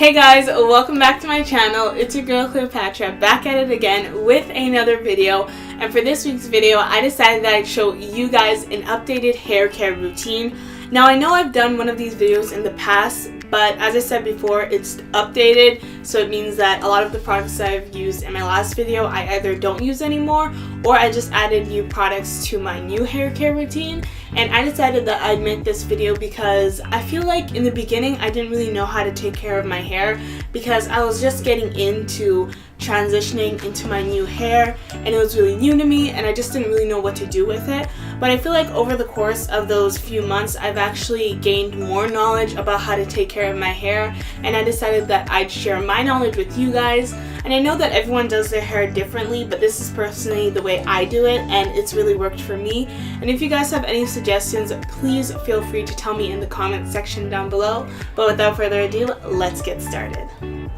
Hey guys, welcome back to my channel. It's your girl Cleopatra back at it again with another video. And for this week's video, I decided that I'd show you guys an updated hair care routine. Now I know I've done one of these videos in the past, but as I said before, it's updated, so it means that a lot of the products that I've used in my last video I either don't use anymore or I just added new products to my new hair care routine. And I decided that I'd make this video because I feel like in the beginning I didn't really know how to take care of my hair because I was just getting into transitioning into my new hair and it was really new to me and I just didn't really know what to do with it. But I feel like over the course of those few months I've actually gained more knowledge about how to take care of my hair, and I decided that I'd share my knowledge with you guys. And I know that everyone does their hair differently, but this is personally the way I do it and it's really worked for me. And if you guys have any suggestions, please feel free to tell me in the comment section down below. But without further ado, let's get started.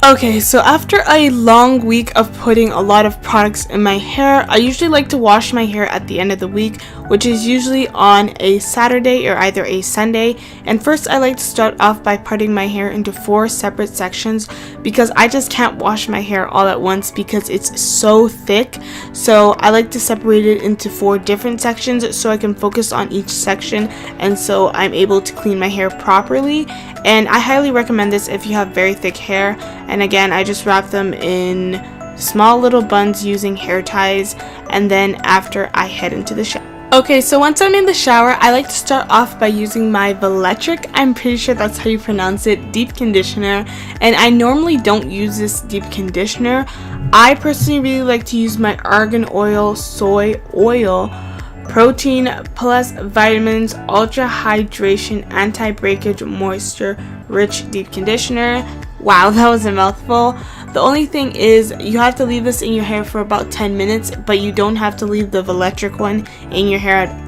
Okay, so after a long week of putting a lot of products in my hair, I usually like to wash my hair at the end of the week, which is usually on a Saturday or either a Sunday. And first I like to start off by parting my hair into 4 separate sections because I just can't wash my hair all at once because it's so thick. So I like to separate it into 4 different sections so I can focus on each section and so I'm able to clean my hair properly. And I highly recommend this if you have very thick hair. And again, I just wrap them in small little buns using hair ties, and then after I head into the shower. Okay, so once I'm in the shower, I like to start off by using my Velectric, I'm pretty sure that's how you pronounce it, deep conditioner. And I normally don't use this deep conditioner. I personally really like to use my argan oil, soy oil, protein plus vitamins, ultra hydration, anti-breakage, moisture rich deep conditioner. Wow, that was a mouthful. The only thing is you have to leave this in your hair for about 10 minutes, but you don't have to leave the Velectric one in your hair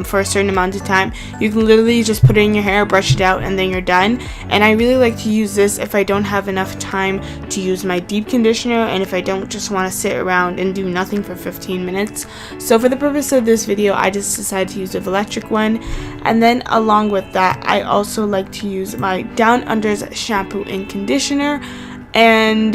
for a certain amount of time. You can literally just put it in your hair, brush it out, and then you're done. And I really like to use this if I don't have enough time to use my deep conditioner and if I don't just want to sit around and do nothing for 15 minutes. So for the purpose of this video, I just decided to use the Velectric one. And then along with that, I also like to use my Down Under's shampoo and conditioner. And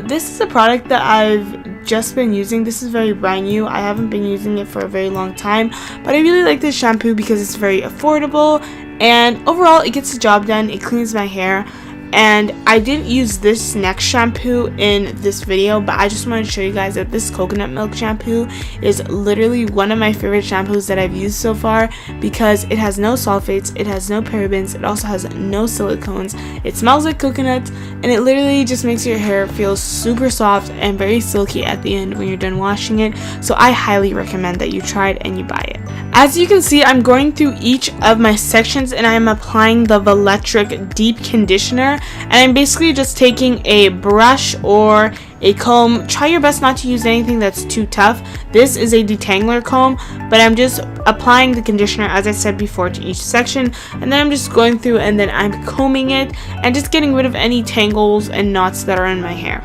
this is a product that I've just been using. This is very brand new. I haven't been using it for a very long time, but I really like this shampoo because it's very affordable and overall it gets the job done. It cleans my hair. And I didn't use this next shampoo in this video, but I just wanted to show you guys that this coconut milk shampoo is literally one of my favorite shampoos that I've used so far because it has no sulfates, it has no parabens, it also has no silicones, it smells like coconut, and it literally just makes your hair feel super soft and very silky at the end when you're done washing it. So I highly recommend that you try it and you buy it. As you can see, I'm going through each of my sections and I'm applying the Velectric deep conditioner, and I'm basically just taking a brush or a comb. Try your best not to use anything that's too tough. This is a detangler comb, but I'm just applying the conditioner as I said before to each section, and then I'm just going through and then I'm combing it and just getting rid of any tangles and knots that are in my hair.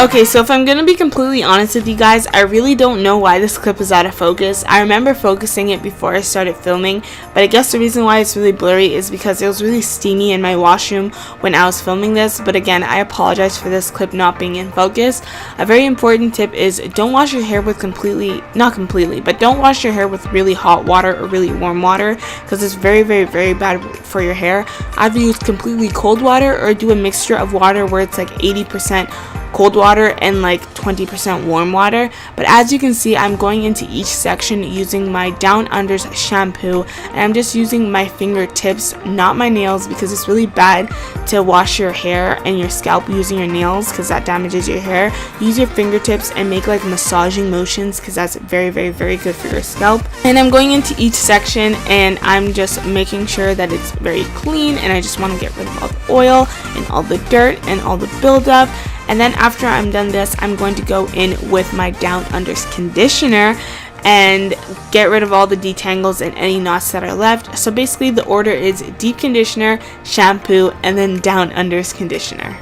Okay, so if I'm gonna be completely honest with you guys, I really don't know why this clip is out of focus. I remember focusing it before I started filming, but I guess the reason why it's really blurry is because it was really steamy in my washroom when I was filming this. But again, I apologize for this clip not being in focus. A very important tip is don't wash your hair with don't wash your hair with really hot water or really warm water because it's very bad for your hair. Either use completely cold water or do a mixture of water where it's like 80% cold water and like 20% warm water. But as you can see, I'm going into each section using my Down Unders shampoo, and I'm just using my fingertips, not my nails, because it's really bad to wash your hair and your scalp using your nails because that damages your hair. Use your fingertips and make like massaging motions because that's very, very, very good for your scalp. And I'm going into each section and I'm just making sure that it's very clean, and I just want to get rid of all the oil and all the dirt and all the buildup. And then after I'm done this, I'm going to go in with my Down Unders conditioner and get rid of all the detangles and any knots that are left. So basically the order is deep conditioner, shampoo, and then Down Unders conditioner.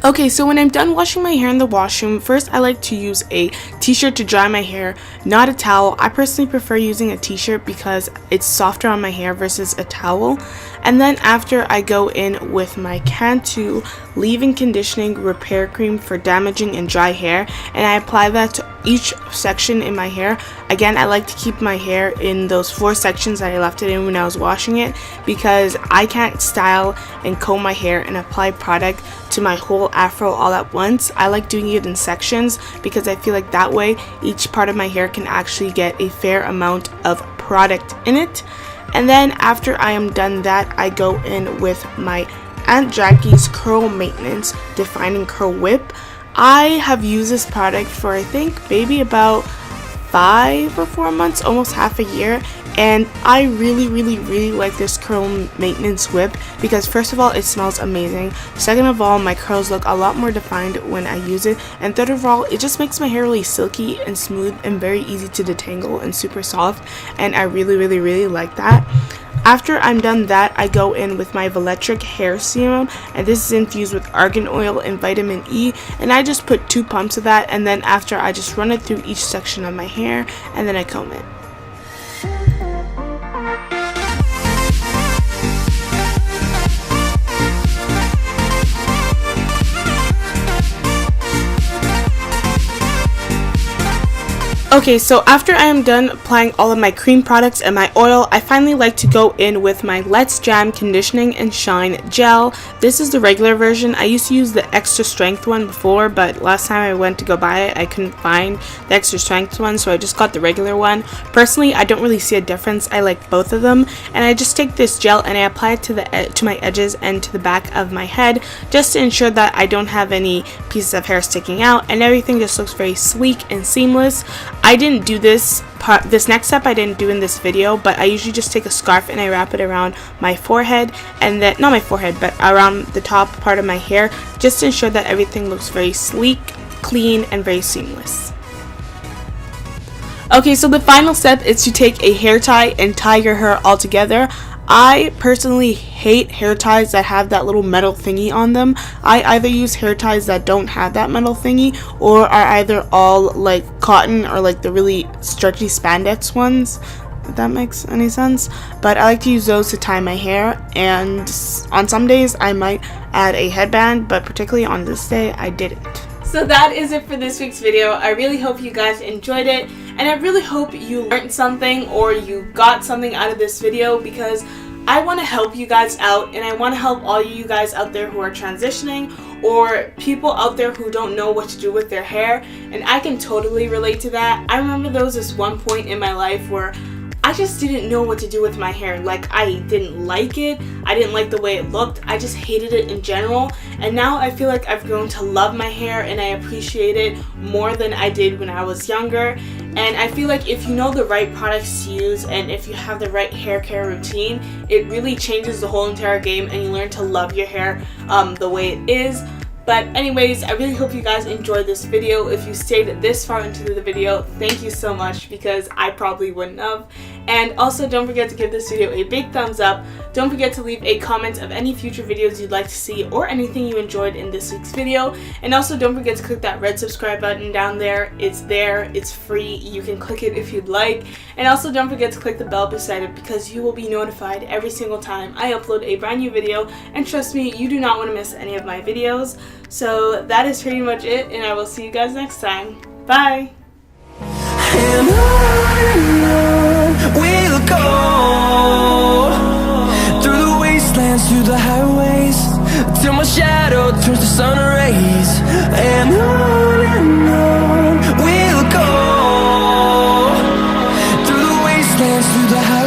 Okay, so when I'm done washing my hair in the washroom, first I like to use a t-shirt to dry my hair, not a towel. I personally prefer using a t-shirt because it's softer on my hair versus a towel. And then after, I go in with my Cantu leave-in conditioning repair cream for damaging and dry hair, and I apply that to each section in my hair. Again, I like to keep my hair in those 4 sections that I left it in when I was washing it, because I can't style and comb my hair and apply product to my whole afro all at once. I like doing it in sections because I feel like that way each part of my hair can actually get a fair amount of product in it. And then after I am done that, I go in with my Aunt Jackie's Curl Maintenance Defining Curl Whip. I have used this product for I think maybe about 5 or 4 months, almost half a year, and I really like this curl maintenance whip because first of all, it smells amazing. Second of all, my curls look a lot more defined when I use it, and third of all, it just makes my hair really silky and smooth and very easy to detangle and super soft, and I really like that. After I'm done that, I go in with my Velectric hair serum, and this is infused with argan oil and vitamin E, and I just put 2 pumps of that, and then after I just run it through each section of my hair and then I comb it. Okay, so after I am done applying all of my cream products and my oil, I finally like to go in with my Let's Jam Conditioning and Shine Gel. This is the regular version. I used to use the extra strength one before, but last time I went to go buy it, I couldn't find the extra strength one, so I just got the regular one. Personally, I don't really see a difference. I like both of them, and I just take this gel and I apply it to my edges and to the back of my head just to ensure that I don't have any pieces of hair sticking out, and everything just looks very sleek and seamless. I didn't do this next step I didn't do in this video, but I usually just take a scarf and I wrap it around my forehead, and then not my forehead but around the top part of my hair, just to ensure that everything looks very sleek, clean, and very seamless. Okay, so the final step is to take a hair tie and tie your hair all together. I personally hate hair ties that have that little metal thingy on them. I either use hair ties that don't have that metal thingy, or are either all like cotton or like the really stretchy spandex ones, if that makes any sense. But I like to use those to tie my hair, and on some days I might add a headband, but particularly on this day I didn't. So that is it for this week's video. I really hope you guys enjoyed it, and I really hope you learned something or you got something out of this video, because I want to help you guys out, and I want to help all you guys out there who are transitioning or people out there who don't know what to do with their hair, and I can totally relate to that. I remember there was this one point in my life where I just didn't know what to do with my hair. Like, I didn't like it. I didn't like the way it looked. I just hated it in general. And now I feel like I've grown to love my hair, and I appreciate it more than I did when I was younger. And I feel like if you know the right products to use and if you have the right hair care routine, it really changes the whole entire game, and you learn to love your hair the way it is. But anyways, I really hope you guys enjoyed this video. If you stayed this far into the video, thank you so much, because I probably wouldn't have. And also don't forget to give this video a big thumbs up. Don't forget to leave a comment of any future videos you'd like to see or anything you enjoyed in this week's video. And also don't forget to click that red subscribe button down there. It's free, you can click it if you'd like. And also don't forget to click the bell beside it because you will be notified every single time I upload a brand new video. And trust me, you do not want to miss any of my videos. So that is pretty much it, and I will see you guys next time. Bye! And on we'll go, through the wastelands, through the highways, till my shadow turns to sun rays. And on we'll go, through the wastelands, through the highways.